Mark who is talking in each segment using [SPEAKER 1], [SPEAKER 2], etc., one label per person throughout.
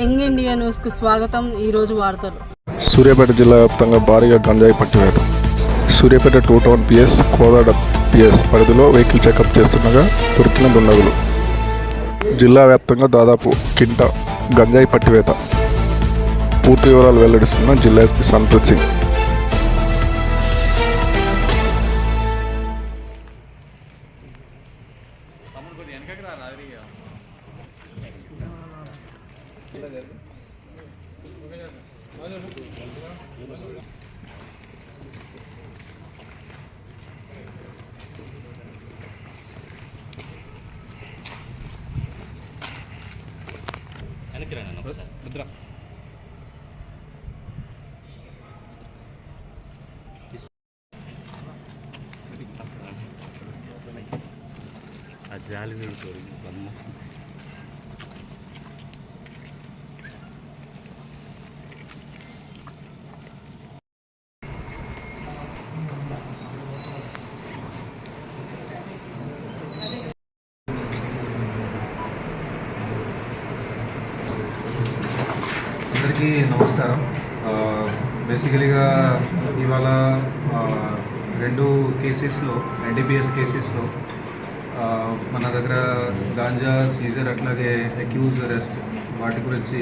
[SPEAKER 1] Young India న్యూస్కు స్వాగతం. ఈరోజు వార్తలు.
[SPEAKER 2] సూర్యాపేట జిల్లా వ్యాప్తంగా భారీగా గంజాయి పట్టివేత. Suryapet 2 town PS, Kodad PS పరిధిలో వెహికల్ చెకప్ చేస్తుండగా దొరికిన దుండగులు. జిల్లా వ్యాప్తంగా దాదాపు కింట గంజాయి పట్టివేత. పూర్తి వివరాలు వెల్లడిస్తున్న జిల్లా ఎస్పీ సంప్రీత్ సింగ్.
[SPEAKER 3] జాలి నిడుకోరు
[SPEAKER 4] అందరికీ నమస్కారం. బేసికలీగా ఇవాళ 2 కేసెస్లో ఎన్డీపీఎస్ కేసెస్లో మన దగ్గర గాంజా సీజర్, అట్లాగే అక్యూజ్ అరెస్ట్, వాటి గురించి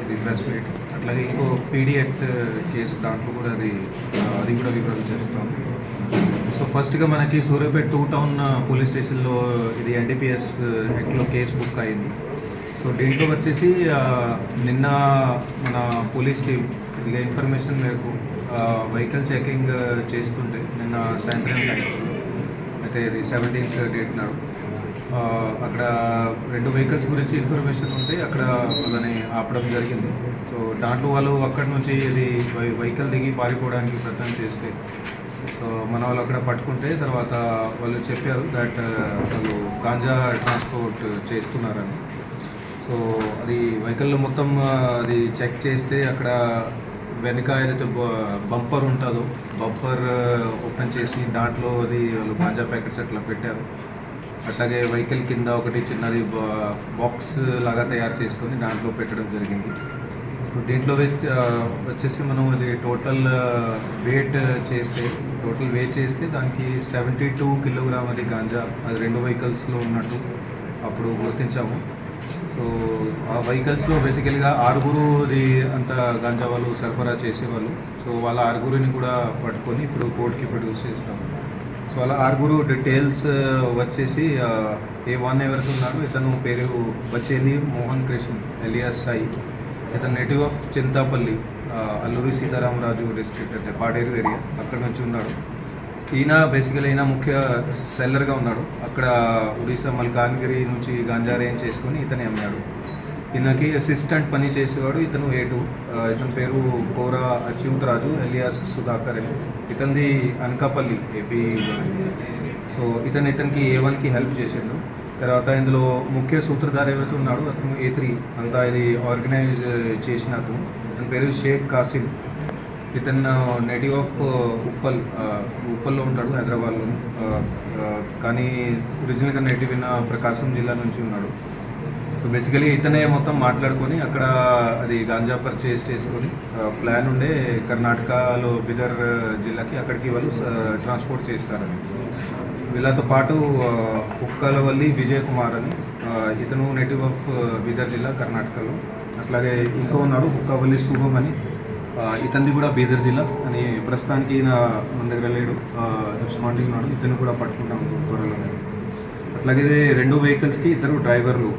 [SPEAKER 4] ఇది ప్రెస్ మీట్, అట్లాగే ఇంకో పీడీ యాక్ట్ కేసు, దాంట్లో కూడా అది కూడా వివరాలు చేస్తాం. సో ఫస్ట్గా మనకి సూర్యాపేట 2 టౌన్ పోలీస్ స్టేషన్లో ఇది ఎన్డీపీఎస్ యాక్ట్లో కేసు బుక్ అయింది. సో దీంట్లో వచ్చేసి నిన్న మన పోలీస్ టీం ఇదిగా ఇన్ఫర్మేషన్ మేరకు వెహికల్ చెకింగ్ చేస్తుంటే నిన్న సాయంత్రం టైం అయితే ఇది 17th డేట్ నాడు అక్కడ 2 వెహికల్స్ గురించి ఇన్ఫర్మేషన్ ఉంటే అక్కడ వాళ్ళని ఆపడం జరిగింది. సో దాంట్లో వాళ్ళు అక్కడి నుంచి ఇది వెహికల్ దిగి పారిపోవడానికి ప్రయత్నం చేస్తే సో మన వాళ్ళు అక్కడ పట్టుకుంటే తర్వాత వాళ్ళు చెప్పారు దట్ వాళ్ళు గాంజా ట్రాన్స్పోర్ట్ చేస్తున్నారని. సో అది వెహికల్లో మొత్తం అది చెక్ చేస్తే అక్కడ వెనక ఏదైతే బంపర్ ఉంటుందో బంపర్ ఓపెన్ చేసి దాంట్లో అది వాళ్ళు గాంజా ప్యాకెట్స్ అట్లా పెట్టారు. అట్లాగే వెహికల్ కింద ఒకటి చిన్నది బాక్స్ లాగా తయారు చేసుకొని దాంట్లో పెట్టడం జరిగింది. సో దీంట్లో వచ్చేసి మనం అది టోటల్ వెయిట్ చేస్తే దానికి 72 కిలోగ్రామ్ అది గాంజా అది 2 వెహికల్స్లో ఉన్నట్టు అప్పుడు గుర్తించాము. సో ఆ వెహికల్స్లో బేసికల్గా 6 అంత గాంజా వాళ్ళు సరఫరా చేసేవాళ్ళు. సో వాళ్ళ 6 కూడా పట్టుకొని ఇప్పుడు కోర్టుకి ప్రొడ్యూస్ చేస్తాము. సో వాళ్ళ 6 డీటెయిల్స్ వచ్చేసి A1 ఎవరికి ఉన్నారు, ఇతను పేరు బచేలి మోహన్ కృష్ణ ఎలియాస్ సాయి, ఇతను native of Chintapalli, Alluri Sitaramaraju district అంటే పాడేరు ఏరియా, అక్కడ నుంచి ఉన్నాడు. ఈయన ముఖ్య సెల్లర్గా ఉన్నాడు. అక్కడ ఒడిశా మల్కాన్గిరి నుంచి గాంజా రేంజ్ చేసుకొని ఇతనే అమ్మాడు. ఈయనకి అసిస్టెంట్ పని చేసేవాడు ఇతను A2, ఇతని పేరు కోరా అచ్యుత్ రాజు ఎలియాస్ సుధాకర్ అని, ఇతనిది అనకాపల్లి ఏపీ. సో ఇతనికి A1కి హెల్ప్ చేసిండు. తర్వాత ఇందులో ముఖ్య సూత్రధారి ఎవరైతే ఉన్నాడో అతను A3 అంతా ఇది ఆర్గనైజ్ చేసిన అతను, ఇతని పేరు షేక్ కాసిం. ఇతను నేటివ్ ఆఫ్ ఉప్పల్లో ఉంటాడు, హైదరాబాద్లో. కానీ ఒరిజినల్గా నేటివ్ ప్రకాశం జిల్లా నుంచి ఉన్నాడు. సో బేసికలీ ఇతనే మొత్తం మాట్లాడుకొని అక్కడ అది గాంజా పర్చేస్ చేసుకొని ప్లాన్ ఉండే కర్ణాటకలో బిదర్ జిల్లాకి అక్కడికి వాళ్ళు ట్రాన్స్పోర్ట్ చేస్తారని. వీళ్ళతో పాటు కుక్కలవల్లి విజయ్ కుమార్ అని, ఇతను నేటివ్ ఆఫ్ బిదర్ జిల్లా కర్ణాటకలో. అట్లాగే ఇంకో ఉన్నాడు కుక్కవల్లి శుభం అని, ఇతనిది కూడా బీదర్ జిల్లా అని. ప్రస్తుతానికి ఈయన మన దగ్గర లేడు, ఎబ్స్కాండింగ్ ఉన్నాడు. ఇతను కూడా పట్టుకుంటాం త్వరలోనే. అట్లాగే 2 వెహికల్స్కి 2 డ్రైవర్లు,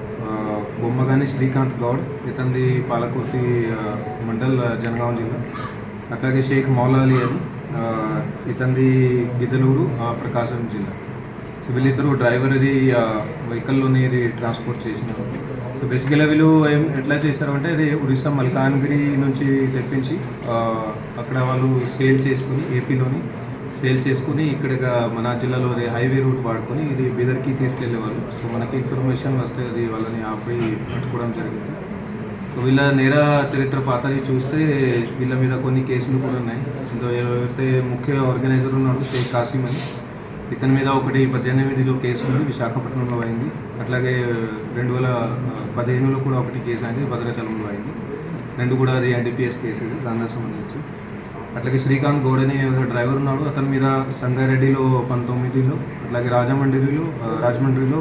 [SPEAKER 4] బొమ్మగాని శ్రీకాంత్ గౌడ్, ఇతనిది పాలకుర్తి మండల్ జనగాం జిల్లా. అట్లాగే షేక్ మౌలా అలీ అని, ఇతనిది గిద్దలూరు ప్రకాశం జిల్లా. సో వీళ్ళిద్దరూ డ్రైవర్ అది వెహికల్లోనే ఇది ట్రాన్స్పోర్ట్ చేసినారు. సో బేసికల్గా వీళ్ళు ఎట్లా చేశారంటే అది ఒడిశా మల్కాన్గిరి నుంచి తెప్పించి అక్కడ వాళ్ళు సేల్ చేసుకుని ఏపీలోని సేల్ చేసుకుని ఇక్కడ మన జిల్లాలో హైవే రూట్ వాడుకొని ఇది బీదర్కి తీసుకెళ్ళేవాళ్ళు. సో మనకి ఇన్ఫర్మేషన్ వస్తే అది వాళ్ళని ఆపి పట్టుకోవడం జరిగింది. సో వీళ్ళ నేర చరిత్ర పాతని చూస్తే వీళ్ళ మీద కొన్ని కేసులు కూడా ఉన్నాయి. ఇందులో ఎవరైతే ముఖ్య ఆర్గనైజర్ ఉన్నాడు షేక్ కాసిం అని, ఇతని మీద ఒకటి 18లో కేసు ఉంది, విశాఖపట్నంలో అయింది. అట్లాగే 2015లో కూడా ఒకటి కేసు అయింది, భద్రాచలంలో అయింది. రెండు కూడా అది ఎన్డీపీఎస్ కేసెస్ దానికి సంబంధించి. అట్లాగే శ్రీకాంత్ గౌడ్ అనే ఒక డ్రైవర్ ఉన్నాడు, అతని మీద సంగారెడ్డిలో 19లో, అట్లాగే రాజమండ్రిలో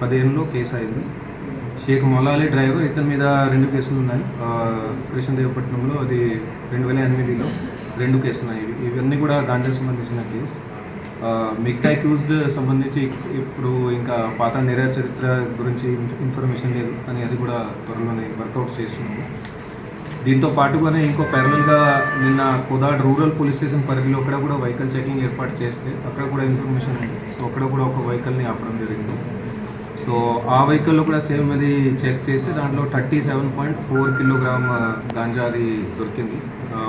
[SPEAKER 4] 15లో కేసు అయింది. షేక్ మొలాలి డ్రైవర్, ఇతని మీద 2 కేసులు ఉన్నాయి. కృష్ణదేవపట్నంలో అది 2008లో 2 కేసులు ఉన్నాయి. ఇవన్నీ కూడా గాంజాకి సంబంధించిన కేసు. మిగతా అక్యూజ్డ్ సంబంధించి ఇప్పుడు ఇంకా పాత నేర చరిత్ర గురించి ఇన్ఫర్మేషన్ లేదు అని అది కూడా త్వరలోనే వర్కౌట్ చేస్తున్నాము. దీంతో పాటుగానే ఇంకో ప్యారలల్గా నిన్న కోదాడ్ రూరల్ పోలీస్ స్టేషన్ పరిధిలో అక్కడ కూడా వెహికల్ చెకింగ్ ఏర్పాటు చేస్తే అక్కడ కూడా ఇన్ఫర్మేషన్ ఉంది. సో అక్కడ కూడా ఒక వెహికల్ని ఆపడం జరిగింది. సో ఆ వెహికల్లో కూడా సేమ్ అది చెక్ చేస్తే దాంట్లో 37.4 కిలోగ్రామ్ గాంజా అది దొరికింది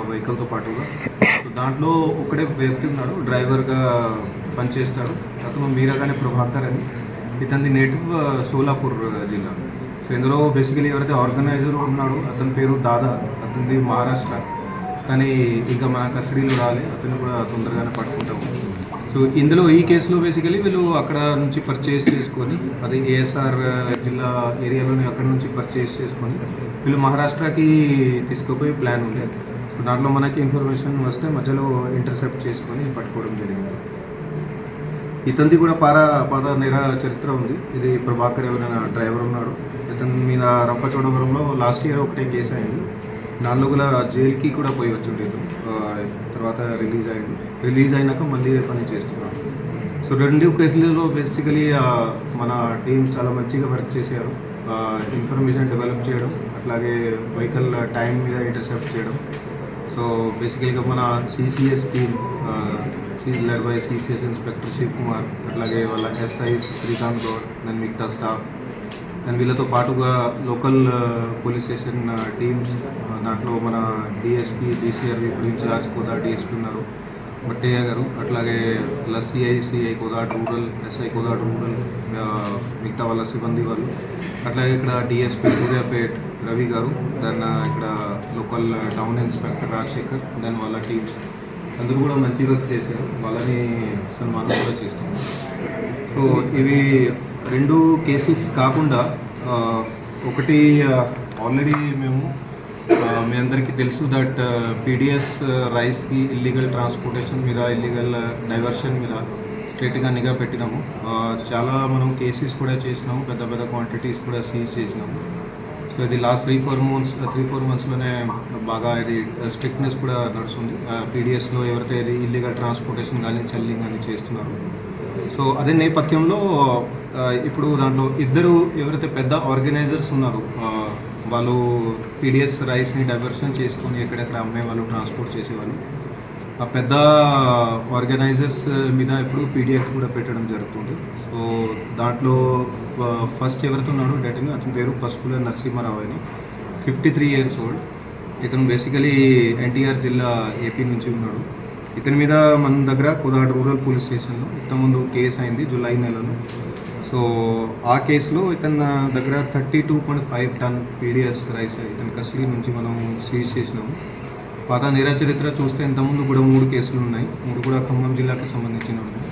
[SPEAKER 4] వెహికల్తో పాటుగా. సో దాంట్లో ఒకడే వ్యక్తి ఉన్నాడు, డ్రైవర్గా పనిచేస్తాడు. అతను మీరాగానే ప్రభాకర్ అని, ఇతని నేటివ్ సోలాపూర్ జిల్లా. సో ఇందులో బేసికలీ ఎవరైతే ఆర్గనైజర్ ఉన్నాడో అతని పేరు దాదా, అతనిది మహారాష్ట్ర. కానీ ఇంకా మన కస్టడీలో రాలి, అతను కూడా తొందరగానే పట్టుకుంటాము. సో ఇందులో ఈ కేసులో బేసికలీ వీళ్ళు అక్కడ నుంచి పర్చేస్ చేసుకొని, అది ఏఎస్ఆర్ జిల్లా ఏరియాలోనే అక్కడ నుంచి పర్చేస్ చేసుకొని వీళ్ళు మహారాష్ట్రకి తీసుకుపోయే ప్లాన్ ఉంది. సో దాంట్లో మనకి ఇన్ఫర్మేషన్ వస్తే మధ్యలో ఇంటర్సెప్ట్ చేసుకొని పట్టుకోవడం జరిగింది. ఇతనిది కూడా పాత నేర చరిత్ర ఉంది. ఇది ప్రభాకర్ ఎవరైనా డ్రైవర్ ఉన్నాడు. ఇతని మీద రంపచోడవరంలో లాస్ట్ ఇయర్ ఒకటే కేసు అయింది. దానిలో కూడా జైలుకి కూడా పోయి వచ్చింది. తర్వాత రిలీజ్ అయినాక మళ్ళీ పని చేస్తున్నాడు. సో 2 కేసులలో బేసికలీ మన టీం చాలా మంచిగా వర్క్ చేశారు. ఇన్ఫర్మేషన్ డెవలప్ చేయడం, అట్లాగే వెహికల్ టైం మీద ఇంటర్సెప్ట్ చేయడం. సో బేసికల్గా మన CCS team led by CCS inspector Shiv Kumar, అట్లాగే వాళ్ళ ఎస్ఐస్ శ్రీకాంత్ గౌడ్, దాని మిగతా స్టాఫ్, దాని వీళ్ళతో పాటుగా లోకల్ పోలీస్ స్టేషన్ టీమ్స్, దాంట్లో మన డిఎస్పీ డిసిఆర్వి ఇన్ఛార్జ్ కోదాడ్ డిఎస్పీ ఉన్నారు బట్టయ్య గారు, అట్లాగే CI Kodad rural, SI Kodad rural, మిగతా వాళ్ళ సిబ్బంది వాళ్ళు, అట్లాగే ఇక్కడ డిఎస్పీ సూర్యాపేట్ రవి గారు, దాన్ని ఇక్కడ లోకల్ టౌన్ ఇన్స్పెక్టర్ రాజశేఖర్, దాని వాళ్ళ టీమ్స్ అందరూ కూడా మంచి వర్క్ చేశారు. వాళ్ళని సన్మానం కూడా చేస్తాము. సో ఇవి 2 కేసెస్ కాకుండా ఒకటి ఆల్రెడీ మేము మీ అందరికీ తెలుసు దట్ పీడిఎస్ రైస్కి ఇల్లీగల్ ట్రాన్స్పోర్టేషన్ మీద, ఇల్లీగల్ డైవర్షన్ మీద స్ట్రిక్ట్గా నిఘా పెట్టినాము. చాలా మనం కేసెస్ కూడా చేసినాము, పెద్ద క్వాంటిటీస్ కూడా సీజ్ చేసినాము. సో ఇది లాస్ట్ 3-4 మంత్స్లోనే బాగా ఇది స్ట్రిక్ట్నెస్ కూడా నడుస్తుంది. పీడిఎస్లో ఎవరైతే ఇది ఇల్లీగల్ ట్రాన్స్పోర్టేషన్ కానీ సెల్లింగ్ కానీ చేస్తున్నారు. సో అదే నేపథ్యంలో ఇప్పుడు దాంట్లో 2 ఎవరైతే పెద్ద ఆర్గనైజర్స్ ఉన్నారో వాళ్ళు పీడిఎస్ రైస్ని డైవర్షన్ చేసుకొని ఎక్కడెక్కడ అమ్మేవాళ్ళు, ట్రాన్స్పోర్ట్ చేసేవాళ్ళు, ఆ పెద్ద ఆర్గనైజర్స్ మీద ఇప్పుడు పీడీ యాక్ట్ కూడా పెట్టడం జరుగుతుంది. సో దాంట్లో ఫస్ట్ ఎవరైతే ఉన్నాడో డేటింగ్, అతని పేరు పసుపుల నరసింహారావు అని, 53 years old. ఇతను బేసికలీ ఎన్టీఆర్ జిల్లా ఏపీ నుంచి ఉన్నాడు. ఇతని మీద మన దగ్గర కోదాడ్ రూరల్ పోలీస్ స్టేషన్లో ఇంతకుముందు కేసు అయింది జూలై నెలలో. సో ఆ కేసులో ఇతని దగ్గర 32.5 ton పీడిఎస్ రైస్ ఇతని కస్టడీ నుంచి మనం సీజ్ చేసినాము. పాత నేర చరిత్ర చూస్తే ఇంతకుముందు కూడా 3 కేసులు ఉన్నాయి, 3 కూడా ఖమ్మం జిల్లాకి సంబంధించిన ఉన్నాయి.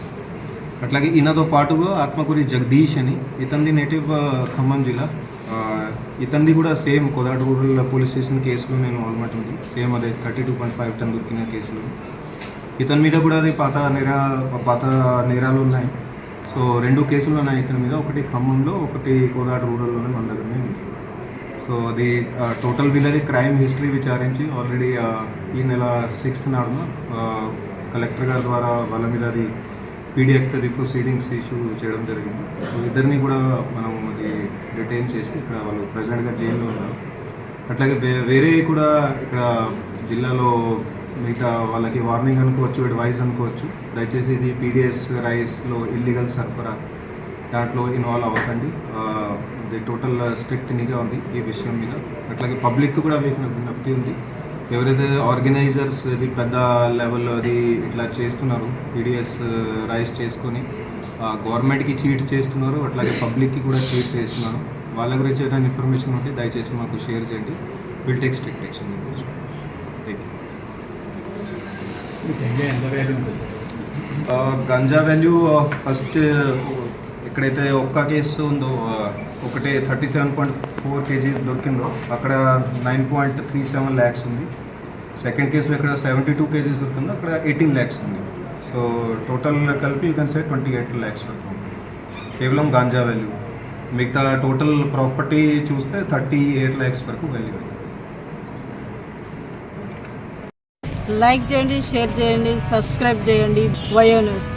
[SPEAKER 4] అట్లాగే ఈయనతో పాటుగా ఆత్మకూరి జగదీష్ అని, ఇతనిది నేటివ్ ఖమ్మం జిల్లా. ఇతనిది కూడా same Kodad rural police station కేసులో నేను ఆల్మట్ ఉంది, సేమ్ అదే 32.5 ton దొరికిన కేసులో. ఇతని మీద కూడా అది పాత నేరాలు ఉన్నాయి. సో 2 కేసులు ఉన్నాయి ఇతని మీద, ఒకటి ఖమ్మంలో, ఒకటి కోదాడ్ రూరల్లోనే మన దగ్గరనే ఉంది. సో అది టోటల్ వీళ్ళది క్రైమ్ హిస్టరీ విచారించి ఆల్రెడీ ఈ నెల 6th నాడున కలెక్టర్ గారి ద్వారా వాళ్ళ మీద అది పీడీ యాక్ట్ అది ప్రొసీడింగ్స్ ఇష్యూ చేయడం జరిగింది. సో ఇద్దరిని కూడా మనం అది డిటైన్ చేసి ఇక్కడ వాళ్ళు ప్రజెంట్గా జైల్లో ఉన్నారు. అట్లాగే వేరే కూడా ఇక్కడ జిల్లాలో మిగతా వాళ్ళకి వార్నింగ్ అనుకోవచ్చు, అడ్వైజ్ అనుకోవచ్చు, దయచేసి ఇది పీడిఎస్ రైస్లో ఇల్లీగల్ సరఫరా దాంట్లో ఇన్వాల్వ్ అవ్వకండి. ఇది టోటల్ స్ట్రిక్ట్ నిఘా ఉంది ఈ విషయం మీద. అట్లాగే పబ్లిక్ కూడా విజ్ఞప్తి ఉంది, ఎవరైతే ఆర్గనైజర్స్ ఇది పెద్ద లెవెల్లో అది ఇట్లా చేస్తున్నారు, పీడిఎస్ రైస్ చేసుకొని గవర్నమెంట్కి చీట్ చేస్తున్నారు, అట్లాగే పబ్లిక్కి కూడా చీట్ చేస్తున్నారు, వాళ్ళ గురించి ఏదైనా ఇన్ఫర్మేషన్ ఉంటే దయచేసి మాకు షేర్ చేయండి. Will take strict action. Thank you. Ganja value first ఎక్కడైతే ఒక్క కేసు ఉందో ఒకటే 37.4 కేజీ దొరికిందో అక్కడ 9.37 ల్యాక్స్ ఉంది. సెకండ్ కేసులో ఎక్కడ 72 కేజీస్ దొరికిందో అక్కడ 18 ల్యాక్స్ ఉంది. సో టోటల్ కలిపి యూ కెన్ సే 28 ల్యాక్స్ వరకు కేవలం గాంజా వాల్యూ. మిగతా టోటల్ ప్రాపర్టీ చూస్తే 38 ల్యాక్స్ వరకు వాల్యూ.
[SPEAKER 1] లైక్ చేయండి, షేర్ చేయండి, సబ్స్క్రైబ్ చేయండి. వయో న్యూస్.